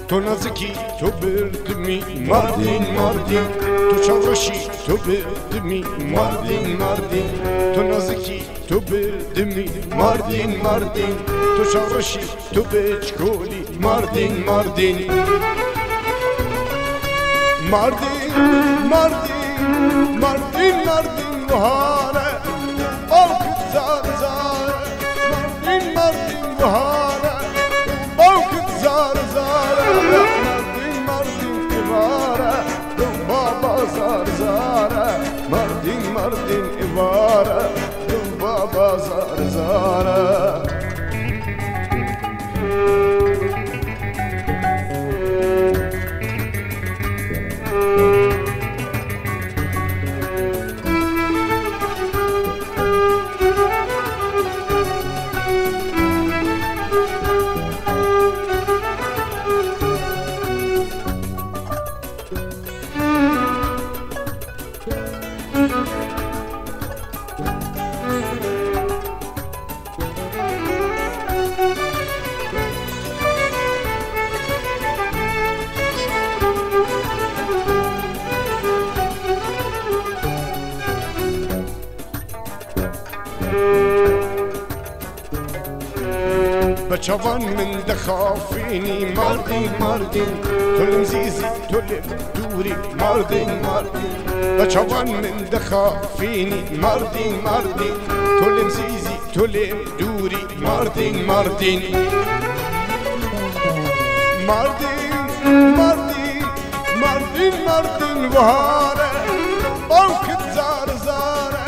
تو نزدیکی تو بردمی مردین مردین، تو چاوشی تو بردمی مردین مردین، تو نزدیکی تو بردمی مردین مردین، تو چاوشی تو بچکولی مردین مردین مردین مردین مردین مردین بهاره آوکت زار زاره مردین مردین بهاره آوکت زار زاره مردین مردین ایواره دو بابا زار زاره مردین مردین ایواره دو بابا زار زاره بچوان من دخافيني مردين مردين كل مزيزي تلب دوري مردين مردين بچوان من دخافيني مردين مردين كل مزيزي تلب دوري مردين مردين مردين مردين مردين مردين وهاره اوكت زار زاره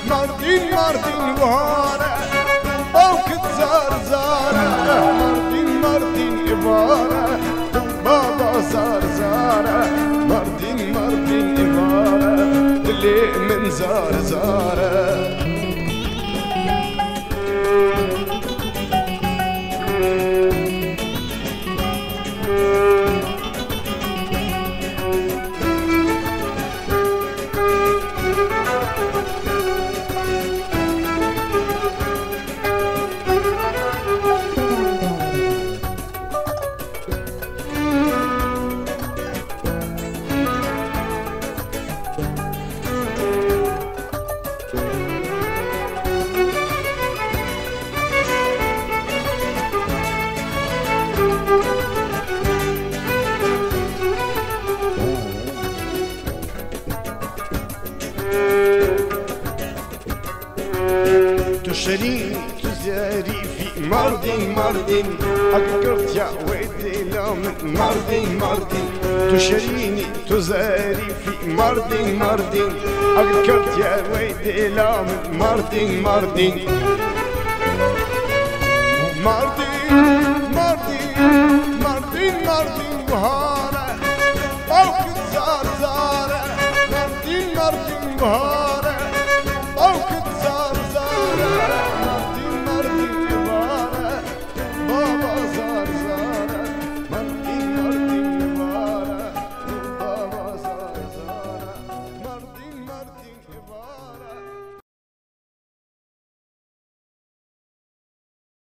مردين مردين وهاره اوكت زار زاره مردين مردين إبارة بابا زار زاره مردين مردين إبارة اللي من زار زاره تو شرين تو زريفي مردين مردين أقرت يا ويدي لامن مردين مردين تو شريني تو زريفي مردين مردين أقرت يا ويدي لامن مردين مردين مردين مردين مردين مردين بهارة أوكت زار زارة مردين مردين بهارة